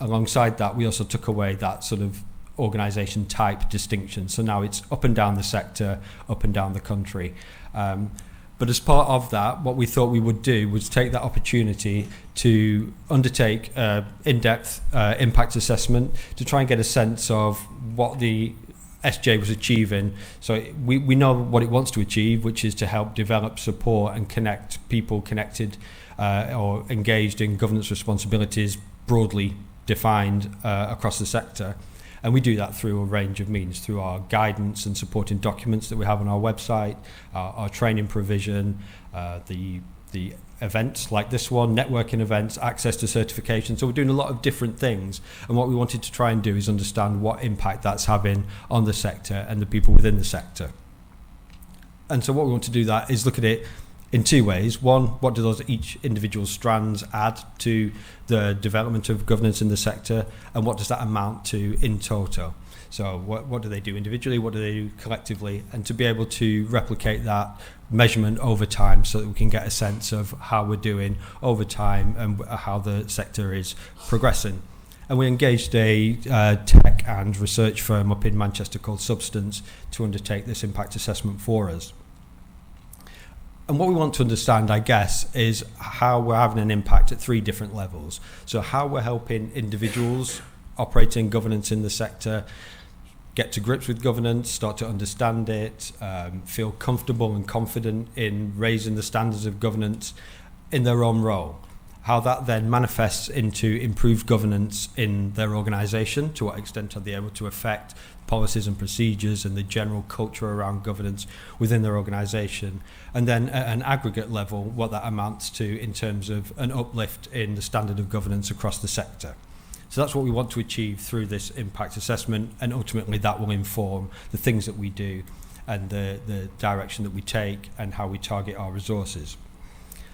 Alongside that, we also took away that sort of organisation type distinction. So now it's up and down the sector, up and down the country. But as part of that, what we thought we would do was take that opportunity to undertake in-depth impact assessment to try and get a sense of what the SGA was achieving. So we know what it wants to achieve, which is to help develop, support and connect people connected or engaged in governance responsibilities broadly defined across the sector. And we do that through a range of means, through our guidance and supporting documents that we have on our website, our training provision, the events like this one, networking events, access to certification. So we're doing a lot of different things. And what we wanted to try and do is understand what impact that's having on the sector and the people within the sector. And so what we want to do that is look at it in two ways. One, what do those each individual strands add to the development of governance in the sector, and what does that amount to in total? So what do they do individually, what do they do collectively, and to be able to replicate that measurement over time so that we can get a sense of how we're doing over time and how the sector is progressing. And we engaged a tech and research firm up in Manchester called Substance to undertake this impact assessment for us. And what we want to understand, I guess, is how we're having an impact at three different levels. So how we're helping individuals operating governance in the sector get to grips with governance, start to understand it, feel comfortable and confident in raising the standards of governance in their own role. How that then manifests into improved governance in their organisation, to what extent are they able to affect policies and procedures and the general culture around governance within their organisation, and then at an aggregate level what that amounts to in terms of an uplift in the standard of governance across the sector. So that's what we want to achieve through this impact assessment, and ultimately that will inform the things that we do and the direction that we take and how we target our resources.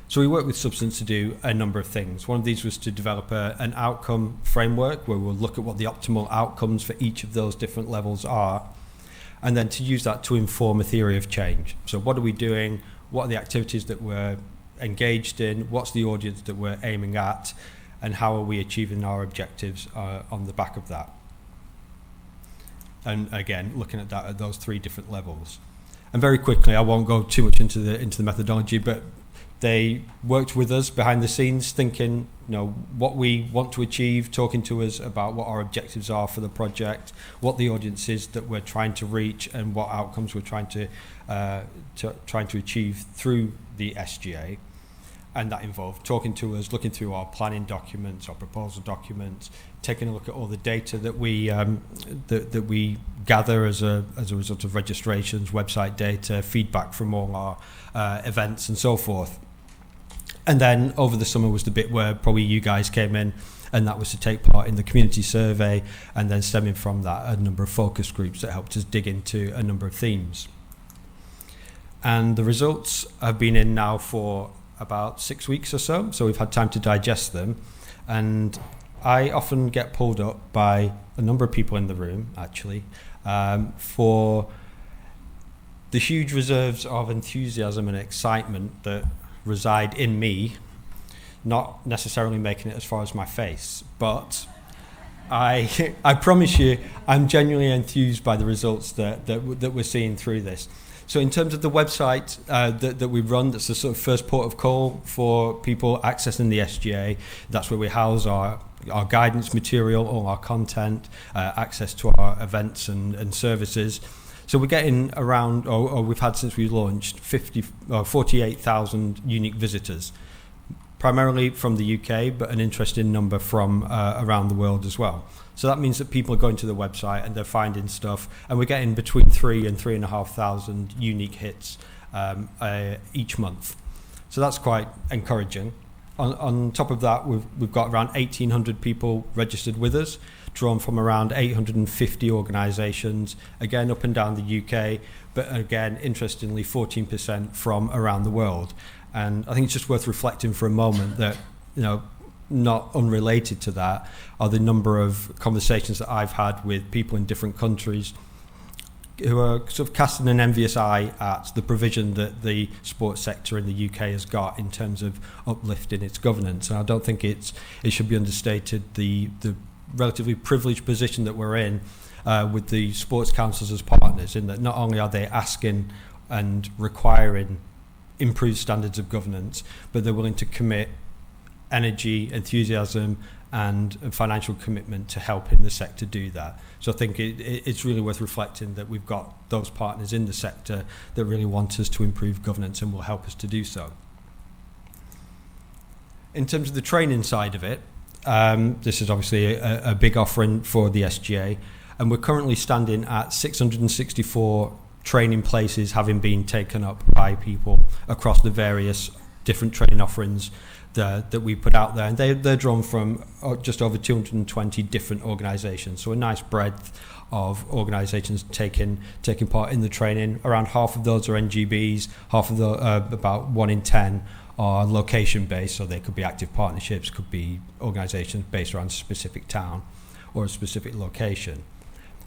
So we work with Substance to do a number of things. One of these was to develop an outcome framework where we'll look at what the optimal outcomes for each of those different levels are, and then to use that to inform a theory of change. So what are we doing? What are the activities that we're engaged in? What's the audience that we're aiming at? And how are we achieving our objectives on the back of that? And again, looking at that at those three different levels. And very quickly, I won't go too much into the methodology, but they worked with us behind the scenes, thinking, what we want to achieve, talking to us about what our objectives are for the project, what the audience is that we're trying to reach, and what outcomes we're trying to achieve through the SGA. And that involved talking to us, looking through our planning documents, our proposal documents, taking a look at all the data that we gather as a result of registrations, website data, feedback from all our events, and so forth. And then over the summer was the bit where probably you guys came in, and that was to take part in the community survey, and then stemming from that, a number of focus groups that helped us dig into a number of themes. And the results have been in now for about 6 weeks or so we've had time to digest them. And I often get pulled up by a number of people in the room, actually, for the huge reserves of enthusiasm and excitement that reside in me, not necessarily making it as far as my face, but I promise you I'm genuinely enthused by the results that we're seeing through this. So in terms of the website that we run, that's the sort of first port of call for people accessing the SGA. That's where we house our guidance material, all our content, access to our events and services. So we're getting around, or we've had since we launched, 48,000 unique visitors, primarily from the UK, but an interesting number from around the world as well. So that means that people are going to the website and they're finding stuff, and we're getting between 3,000 and 3,500 unique hits each month. So that's quite encouraging. On top of that, we've got around 1,800 people registered with us, drawn from around 850 organisations, again up and down the UK, but again, interestingly, 14% from around the world. And I think it's just worth reflecting for a moment that, not unrelated to that are the number of conversations that I've had with people in different countries sort of casting an envious eye at the provision that the sports sector in the UK has got in terms of uplifting its governance. And I don't think it should be understated the relatively privileged position that we're in with the sports councils as partners, in that not only are they asking and requiring improved standards of governance, but they're willing to commit energy, enthusiasm and financial commitment to helping the sector do that. So I think it's really worth reflecting that we've got those partners in the sector that really want us to improve governance and will help us to do so. In terms of the training side of it, this is obviously a big offering for the SGA, and we're currently standing at 664 training places having been taken up by people across the various different training offerings that we put out there, and they're drawn from just over 220 different organisations, so a nice breadth of organisations taking part in the training. Around half of those are NGBs, half of the about 1 in 10 are location based, so they could be active partnerships, could be organisations based around a specific town or a specific location.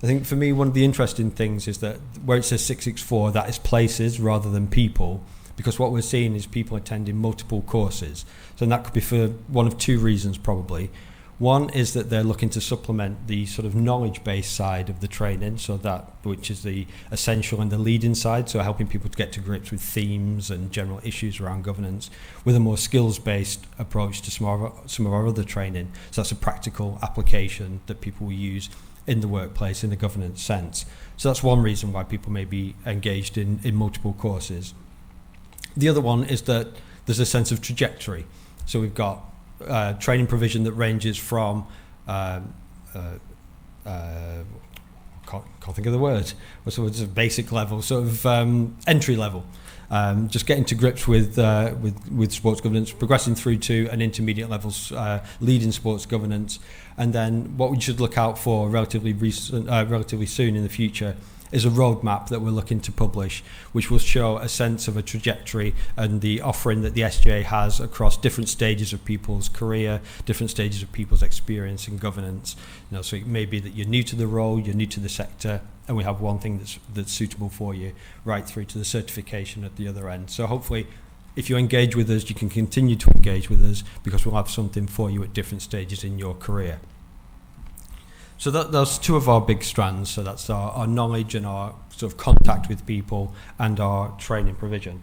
I think for me one of the interesting things is that where it says 664, that is places rather than people, because what we're seeing is people attending multiple courses. So that could be for one of two reasons probably. One is that they're looking to supplement the sort of knowledge-based side of the training, so that which is the essential and the leading side, so helping people to get to grips with themes and general issues around governance, with a more skills-based approach to some of our other training. So that's a practical application that people will use in the workplace in the governance sense. So that's one reason why people may be engaged in multiple courses. The other one is that there's a sense of trajectory. So we've got training provision that ranges from can't think of the word. So it's a basic level, sort of entry level, just getting to grips with sports governance, progressing through to an intermediate levels, leading sports governance, and then what we should look out for relatively soon in the future is a roadmap that we're looking to publish, which will show a sense of a trajectory and the offering that the SGA has across different stages of people's career, different stages of people's experience in governance. So it may be that you're new to the role, you're new to the sector, and we have one thing that's suitable for you, right through to the certification at the other end. So hopefully, if you engage with us, you can continue to engage with us, because we'll have something for you at different stages in your career. So those two of our big strands. So that's our knowledge and our sort of contact with people and our training provision.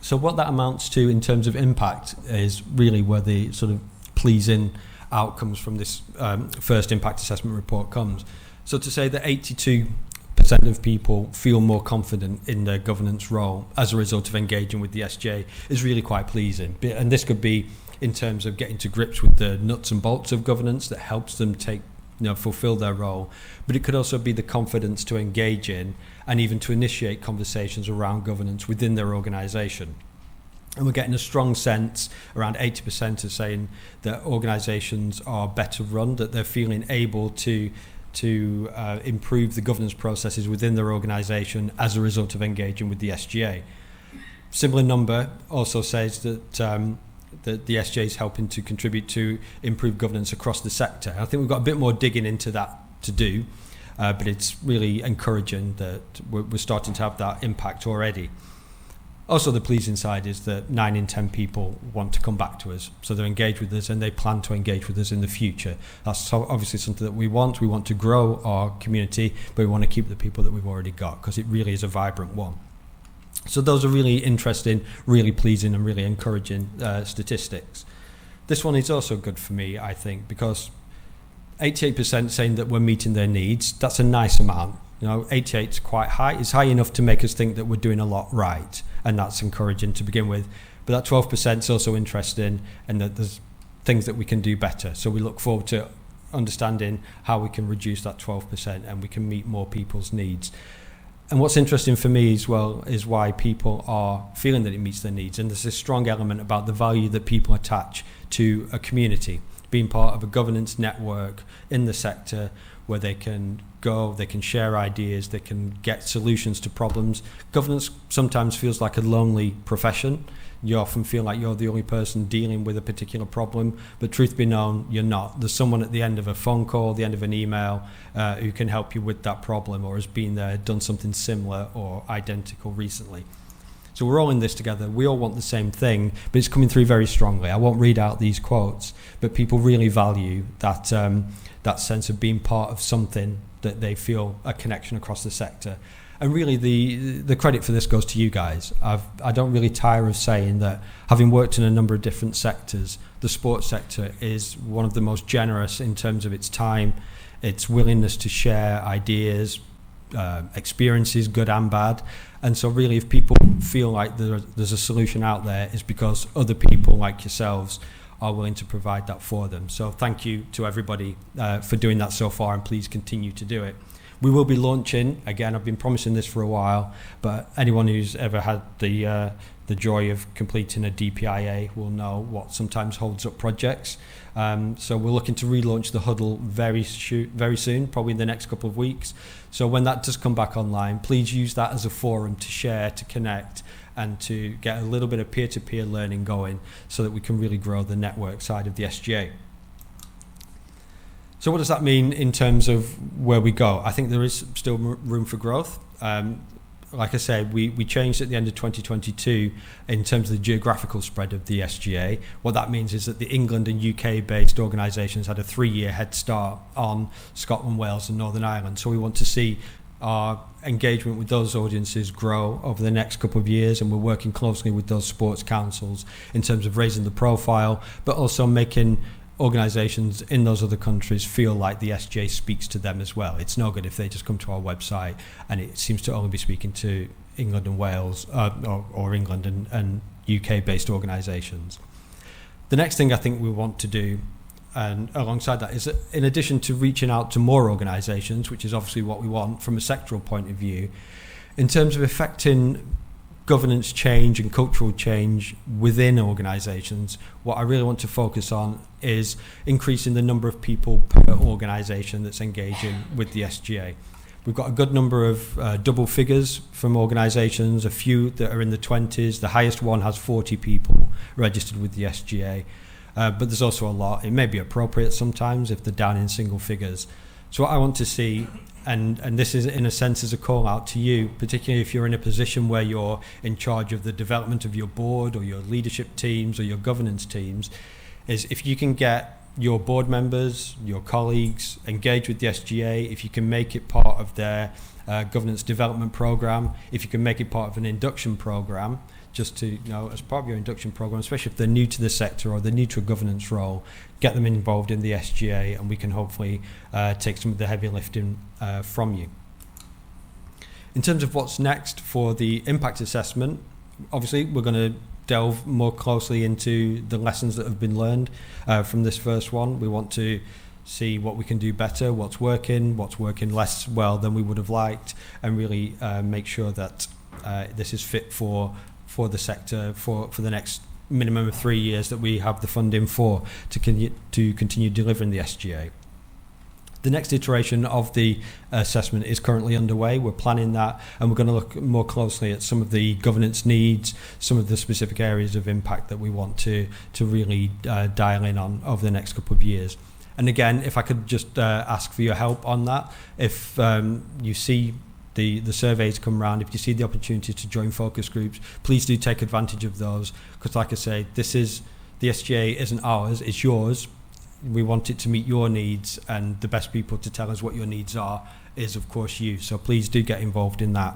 So what that amounts to in terms of impact is really where the sort of pleasing outcomes from this first impact assessment report comes. So to say that 82% of people feel more confident in their governance role as a result of engaging with the SGA is really quite pleasing. And this could be in terms of getting to grips with the nuts and bolts of governance that helps them fulfill their role. But it could also be the confidence to engage in and even to initiate conversations around governance within their organisation. And we're getting a strong sense, around 80% are saying that organisations are better run, that they're feeling able to improve the governance processes within their organisation as a result of engaging with the SGA. Similar number also says that that the SGA is helping to contribute to improved governance across the sector. I think we've got a bit more digging into that to do, but it's really encouraging that we're starting to have that impact already. Also, the pleasing side is that 9 in 10 people want to come back to us, so they're engaged with us and they plan to engage with us in the future. That's obviously something that we want. We want to grow our community, but we want to keep the people that we've already got, because it really is a vibrant one. So those are really interesting, really pleasing and really encouraging statistics. This one is also good for me, I think, because 88% saying that we're meeting their needs, that's a nice amount. 88 is quite high. It's high enough to make us think that we're doing a lot right, and that's encouraging to begin with. But that 12% is also interesting, and that there's things that we can do better. So we look forward to understanding how we can reduce that 12% and we can meet more people's needs. And what's interesting for me as well is why people are feeling that it meets their needs. And there's a strong element about the value that people attach to a community, being part of a governance network in the sector where they can go, they can share ideas, they can get solutions to problems. Governance sometimes feels like a lonely profession. you often feel like you're the only person dealing with a particular problem, but truth be known, you're not. There's someone at the end of a phone call, the end of an email, who can help you with that problem, or has been there, done something similar or identical recently. So we're all in this together. We all want the same thing, but it's coming through very strongly. I won't read out these quotes, but people really value that that sense of being part of something, that they feel a connection across the sector. And really the credit for this goes to you guys. I don't really tire of saying that, having worked in a number of different sectors, the sports sector is one of the most generous in terms of its time, its willingness to share ideas, experiences, good and bad. And so really, if people feel like there's a solution out there, it's because other people like yourselves are willing to provide that for them. So thank you to everybody for doing that so far, and please continue to do it. We will be launching, again, I've been promising this for a while, but anyone who's ever had the joy of completing a DPIA will know what sometimes holds up projects. So we're looking to relaunch the Huddle very soon, probably in the next couple of weeks. So when that does come back online, please use that as a forum to share, to connect, and to get a little bit of peer-to-peer learning going so that we can really grow the network side of the SGA. So what does that mean in terms of where we go? I think there is still room for growth. Like I said, we changed at the end of 2022 in terms of the geographical spread of the SGA. What that means is that the England and UK-based organisations had a 3-year head start on Scotland, Wales and Northern Ireland. So we want to see our engagement with those audiences grow over the next couple of years, and we're working closely with those sports councils in terms of raising the profile, but also making organisations in those other countries feel like the SGA speaks to them as well. It's no good if they just come to our website and it seems to only be speaking to England and Wales or England and UK-based organisations. The next thing I think we want to do, and alongside that, is that in addition to reaching out to more organisations, which is obviously what we want from a sectoral point of view, in terms of affecting governance change and cultural change within organisations, what I really want to focus on is increasing the number of people per organisation that's engaging with the SGA. We've got a good number of double figures from organisations, a few that are in the 20s. The highest one has 40 people registered with the SGA, but there's also a lot. It may be appropriate sometimes if they're down in single figures. So what I want to see, and this is in a sense as a call out to you, particularly if you're in a position where you're in charge of the development of your board or your leadership teams or your governance teams, is if you can get your board members, your colleagues engaged with the SGA, if you can make it part of their governance development program, if you can make it part of an induction program, just to, as part of your induction program, especially if they're new to the sector or they're new to a governance role, get them involved in the SGA, and we can hopefully take some of the heavy lifting from you. In terms of what's next for the impact assessment, obviously we're going to delve more closely into the lessons that have been learned from this first one. We want to see what we can do better, what's working less well than we would have liked, and really make sure that this is fit for the sector for the next minimum of 3 years that we have the funding for to continue delivering the SGA. The next iteration of the assessment is currently underway. We're planning that, and we're going to look more closely at some of the governance needs, some of the specific areas of impact that we want to really dial in on over the next couple of years. And again, if I could just ask for your help on that, if you see the surveys come around, if you see the opportunity to join focus groups, please do take advantage of those, because like I say, the SGA isn't ours, it's yours. We want it to meet your needs, and the best people to tell us what your needs are is of course you. So please do get involved in that,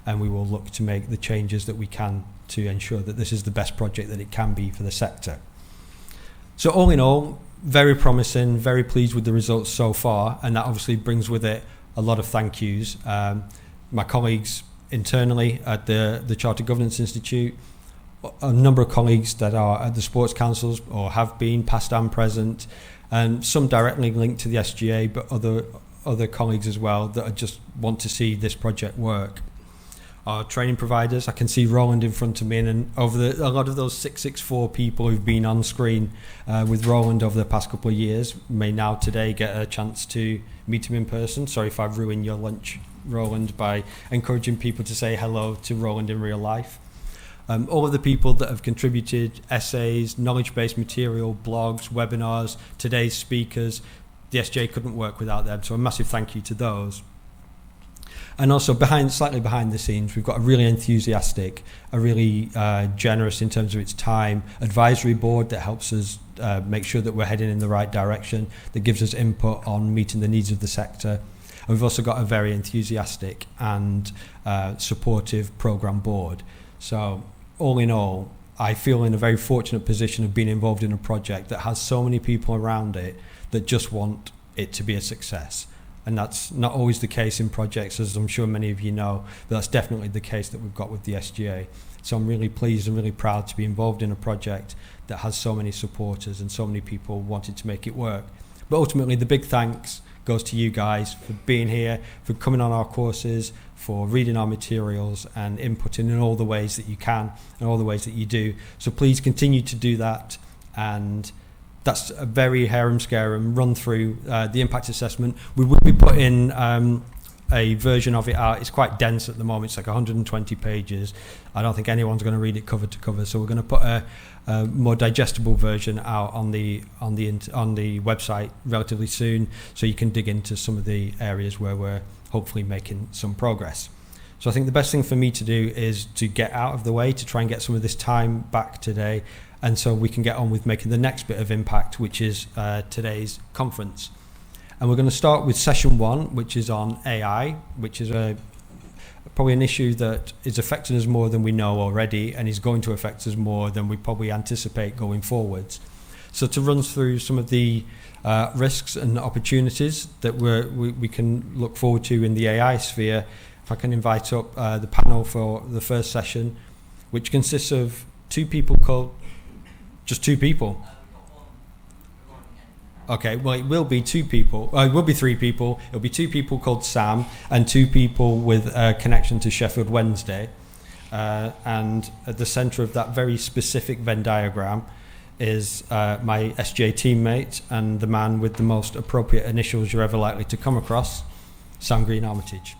and we will look to make the changes that we can to ensure that this is the best project that it can be for the sector. So all in all, very promising, very pleased with the results so far, and that obviously brings with it a lot of thank yous. My colleagues internally at the Chartered Governance Institute, a number of colleagues that are at the sports councils or have been past and present, and some directly linked to the SGA, but other colleagues as well that just want to see this project work. Our training providers, I can see Roland in front of me, and a lot of those 664 people who've been on screen with Roland over the past couple of years may now today get a chance to meet him in person. Sorry if I've ruined your lunch, Roland, by encouraging people to say hello to Roland in real life. All of the people that have contributed essays, knowledge-based material, blogs, webinars, today's speakers, the SGA couldn't work without them. So a massive thank you to those. And also slightly behind the scenes, we've got a really enthusiastic, a really generous in terms of its time advisory board that helps us make sure that we're heading in the right direction, that gives us input on meeting the needs of the sector. And we've also got a very enthusiastic and supportive programme board. So all in all, I feel in a very fortunate position of being involved in a project that has so many people around it that just want it to be a success. And that's not always the case in projects, as I'm sure many of you know, but that's definitely the case that we've got with the SGA. So I'm really pleased and really proud to be involved in a project that has so many supporters and so many people wanting to make it work. But ultimately, the big thanks goes to you guys for being here, for coming on our courses, for reading our materials and inputting in all the ways that you can and all the ways that you do. So please continue to do that. And that's a very harem-scarum run through the impact assessment. We will be putting a version of it out. It's quite dense at the moment. It's like 120 pages. I don't think anyone's going to read it cover to cover. So we're going to put a more digestible version out on the website relatively soon, so you can dig into some of the areas where we're hopefully making some progress. So I think the best thing for me to do is to get out of the way, to try and get some of this time back today, and so we can get on with making the next bit of impact, which is today's conference. And we're going to start with session 1, which is on AI, which is probably an issue that is affecting us more than we know already, and is going to affect us more than we probably anticipate going forwards. So to run through some of the risks and opportunities that we can look forward to in the AI sphere, if I can invite up the panel for the first session, which consists of two people. Okay, well, it will be 2 people. It will be 3 people. It'll be 2 people called Sam and 2 people with a connection to Sheffield Wednesday. And at the centre of that very specific Venn diagram is my SGA teammate and the man with the most appropriate initials you're ever likely to come across, Sam Green Armitage.